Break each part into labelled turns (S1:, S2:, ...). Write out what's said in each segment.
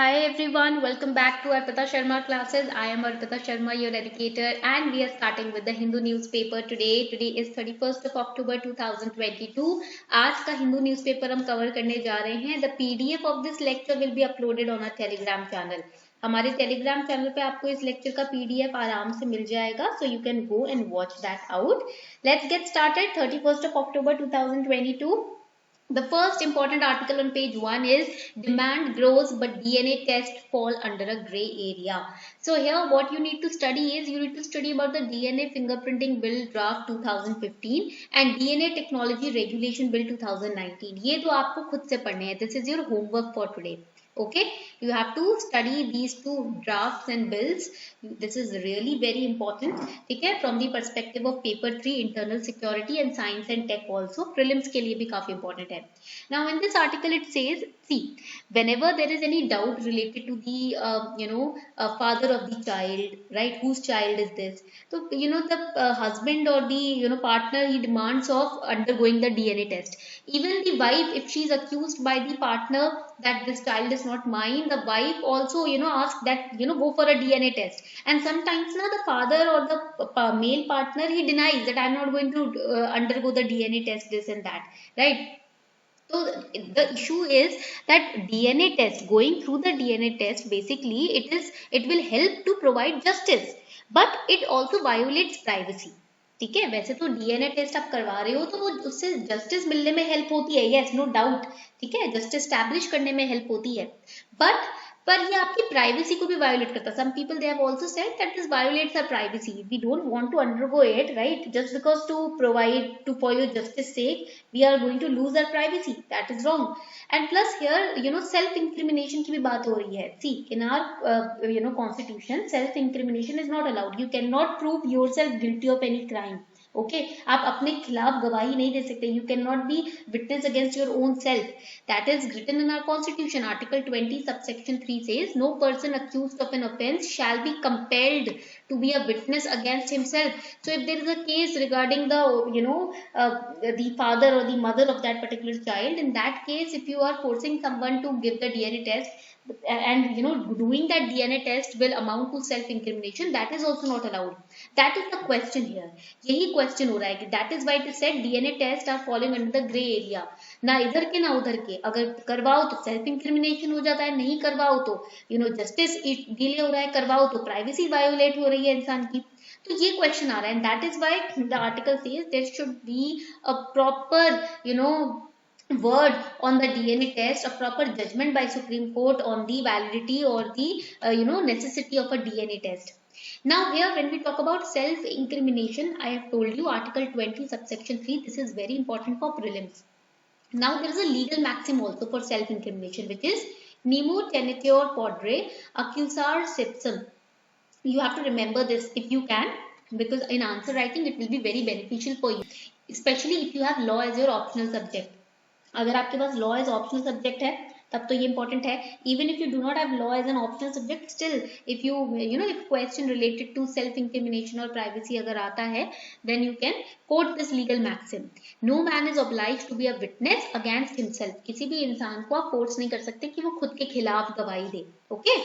S1: Hi everyone, welcome back to Arpita Sharma classes. I am Arpita Sharma, your educator, and we are starting with the Hindu newspaper today. Today is 31st of October 2022. आज का Hindu newspaper हम cover करने जा रहे हैं. The PDF of this lecture will be uploaded on our Telegram channel. हमारे Telegram channel पे आपको इस लेक्चर का पीडीएफ आराम से मिल जाएगा, so you can go and watch that out. Let's get started. 31st of October 2022. The first important article on page 1 is demand grows but DNA tests fall under a gray area. So here what you need to study is you need to study about the DNA fingerprinting bill draft 2015 and DNA technology regulation bill 2019. ये तो आपको खुद से पढ़ने हैं. This is your homework for today. Okay, you have to study these two drafts and bills. This is really very important. ठीक है, from the perspective of paper 3 internal security and science and tech also. Prelims के लिए भी काफी important है. Now in this article it says, see, whenever there is any doubt related to the father of the child, right? Whose child is this? So the husband or the partner, he demands of undergoing the DNA test. Even the wife, if she is accused by the partner that this child is not mine, the wife also asks that go for a DNA test. And sometimes now the father or the male partner, he denies that I'm not going to undergo the DNA test, this and that, right? So the issue is that DNA test, going through the DNA test, basically it will help to provide justice, but it also violates privacy. ठीक है, वैसे तो DNA test आप करवा रहे हो तो वो उससे जस्टिस मिलने में हेल्प होती है, यस नो डाउट. ठीक है, जस्टिस स्टैब्लिश करने में हेल्प होती है, पर ये आपकी प्राइवेसी को भी वायोलेट करता है. Some people they have also said that this violates our privacy. We don't want to undergo it, right? Just because to provide to for your justice sake we are going to lose our privacy. That is wrong. And plus here self incrimination की भी बात हो रही है. See, in our constitution self incrimination is not allowed. You can not prove yourself guilty of any crime. Okay, आप अपने खिलाफ गवाही नहीं दे सकते. You can not be witness against your own self. That is written in our constitution. Article 20 subsection 3 says no person accused of an offense shall be compelled to be a witness against himself. So if there is a case regarding the father or the mother of that particular child, in that case if you are forcing someone to give the DNA test and doing that DNA test will amount to self incrimination, that is also not allowed. That is the question here. यही question हो रहा है कि that is why it is said DNA tests are falling under the gray area. ना इधर के ना उधर के. अगर करवाओ तो सेल्फ इंक्रिमिनेशन हो जाता है, नहीं करवाओ तो जस्टिस डिले हो रहा है, करवाओ तो प्राइवेसी वायोलेट हो रही है इंसान की. तो ये क्वेश्चन आ रहा है. And that is why the article says there should be a proper word on the DNA test, a proper judgment by Supreme Court on the validity or the necessity of a DNA test. Now here when we talk about self incrimination, I have told you article 20 subsection 3, this is very important for prelims. Now there is a legal maxim also for self incrimination, which is nemo tenetur podre accusar sepsum. You have to remember this if you can, because in answer writing it will be very beneficial for you, especially if you have law as your optional subject. अगर आपके पास law as optional subject है तब तो ये important है. Even if you do not have law as an optional subject, still if if question related to self incrimination और privacy अगर आता है, then you can quote this legal maxim. No man is obliged to be a witness against himself. किसी भी इंसान को आप force नहीं कर सकते कि वो खुद के खिलाफ गवाही दे. Okay,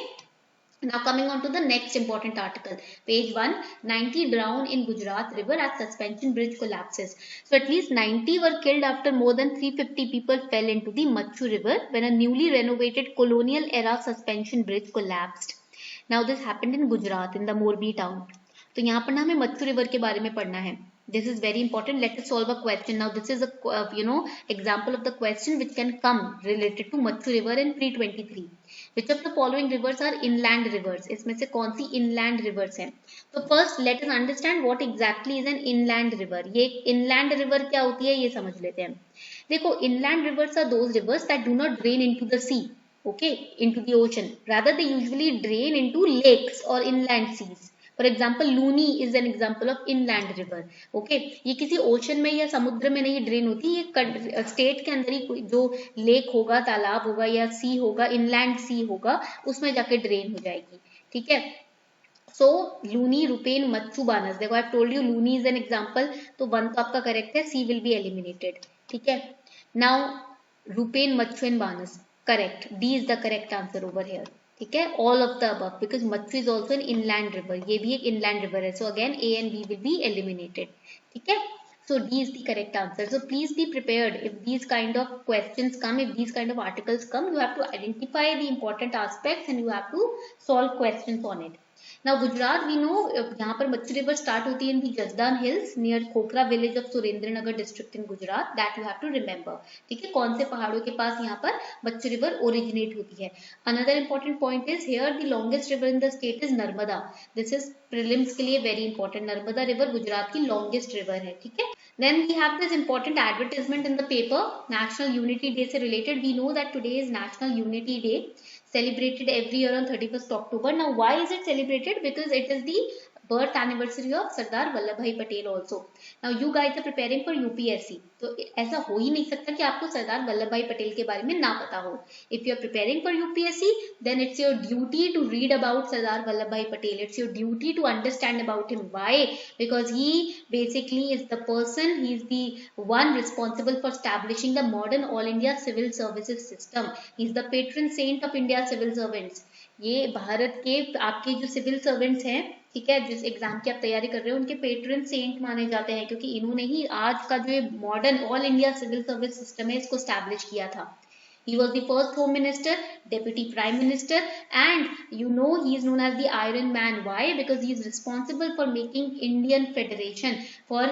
S1: now coming on to the next important article, page 1, 90 drown in Gujarat river as suspension bridge collapses. So at least 90 were killed after more than 350 people fell into the Machu river when a newly renovated colonial era suspension bridge collapsed. Now this happened in Gujarat in the Morbi town. तो यहाँ पर ना हमें मच्छू river के बारे में पढ़ना है. This is very important. Let us solve a question. Now this is a example of the question which can come related to Machu river in pre-23. Which of the following rivers are inland rivers? इसमें से कौन सी inland rivers हैं? तो first let us understand what exactly is an inland river. ये inland river क्या होती है ये समझ लेते हैं. देखो, inland rivers are those rivers that do not drain into the sea, okay, into the ocean. Rather they usually drain into lakes or inland seas. For example Luni is an example of inland river. Okay, ये किसी ocean में या समुद्र में नहीं drain होती, ये state के अंदर ही जो लेक होगा, तालाब होगा या सी होगा, इनलैंड सी होगा, उसमें जाके ड्रेन हो जाएगी. ठीक है, सो लूनी, रुपेन, मच्छू, बानस. देखो I told you Luni is an example, तो वन तो आपका करेक्ट है, सी विल बी एलिमिनेटेड. ठीक है, now Rupen, Machhu and Banas, correct. D is the correct answer over here. ठीक है, all of the above because Machu is also an inland river. ये भी एक inland river है. So again A and B will be eliminated. ठीक है. So D is the correct answer. So please be prepared if these kind of questions come, if these kind of articles come, you have to identify the important aspects and you have to solve questions on it. Now Gujarat, we know यहाँ पर मच्छु river start होती है in the Jasdan Hills near Khokra village of Surendranagar district in Gujarat. That you have to remember. ठीक है, कौन से पहाड़ों के पास यहाँ पर मच्छु river originate होती है. Another important point is here the longest river in the state is Narmada. This is prelims के लिए very important. Narmada river Gujarat की longest river है. ठीक है. Then we have this important advertisement in the paper, National Unity Day से related. We know that today is National Unity Day, celebrated every year on 31st October. Now why is it celebrated? Because it is the birth anniversary of Sardar Vallabhbhai Patel also. Now you guys are preparing for UPSC. तो ऐसा हो ही नहीं सकता कि आपको सरदार वल्लभ भाई पटेल के बारे में ना पता हो. If you are preparing for UPSC, then it's your duty to read about Sardar Vallabh Bhai Patel. It's your duty to understand about him. Why? Because he basically is the person, he is the one responsible for establishing the modern All India Civil Services System. He is the patron saint of India civil servants. ये भारत के आपके जो civil servants हैं, ठीक है, जिस exam की आप तैयारी कर रहे हो, उनके पेट्रन सेंट माने जाते हैं क्योंकि इन्होंने ही आज का जो modern all India civil service system है इसको स्टैब्लिश किया था. He was the first home minister, deputy prime minister, and you know he is known as the Iron Man. Why? Because he is responsible for making Indian Federation, for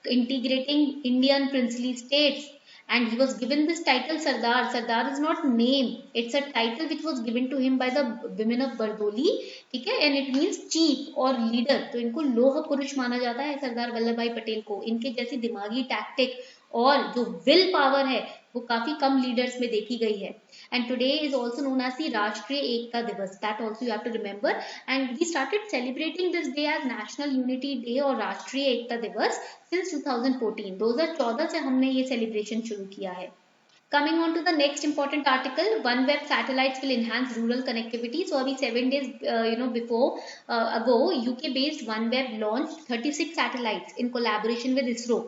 S1: integrating Indian princely states. And he was given this title Sardar. Sardar is not name. It's a title which was given to him by the women of Bardoli. ठीक है, and it means chief or leader. तो इनको लोह पुरुष माना जाता है सरदार वल्लभ भाई पटेल को. इनके जैसी दिमागी टैक्टिक और जो विल पावर है वो काफी कम लीडर्स में देखी गई है. And today is also known as the Rashtriya Ekta Diwas. That also you have to remember. And we started celebrating this day as national unity day और राष्ट्रीय एकता दिवस सिंस 2014. 2014 से हमने ये सेलिब्रेशन शुरू किया है. Coming on to the next important article, OneWeb satellites will enhance rural connectivity. So अभी 7 days before ago UK based OneWeb launched 36 satellites in collaboration with ISRO.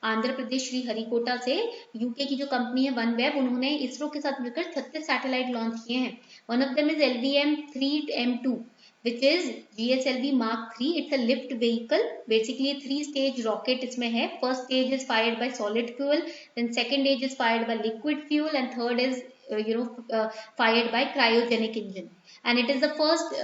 S1: Andhra Pradesh Shri Harikota से यूके की जो कंपनी है OneWeb, उन्होंने इसरो के साथ मिलकर 36 सैटेलाइट लॉन्च किए हैं. One of them is LVM-3M2 which is GSLV Mark 3. It's a lift vehicle. Basically a 3-stage rocket इसमें है. First stage is fired by solid fuel, then second stage is fired by liquid fuel, and third is fired by cryogenic engine. And it is the first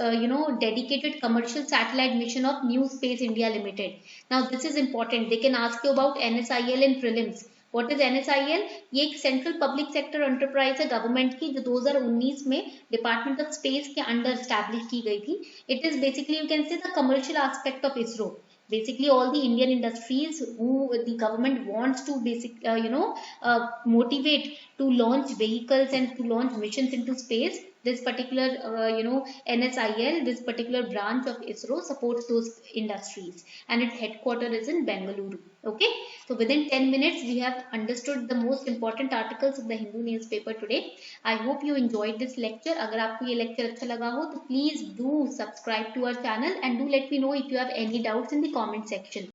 S1: dedicated commercial satellite mission of New Space India Limited. Now this is important. They can ask you about NSIL in prelims. What is NSIL? ये एक central public sector enterprise है government की जो 2019 में department of space के under establish की गई थी. It is basically you can say the commercial aspect of ISRO. Basically all the Indian industries who the government wants to motivate to launch vehicles and to launch missions into space, this particular NSIL, this particular branch of ISRO supports those industries, and its headquarters is in Bengaluru. Okay, so within 10 minutes we have understood the most important articles of the Hindu newspaper today. I hope you enjoyed this lecture. अगर आपको ये lecture अच्छा लगा हो तो please do subscribe to our channel and do let me know if you have any doubts in the comment section.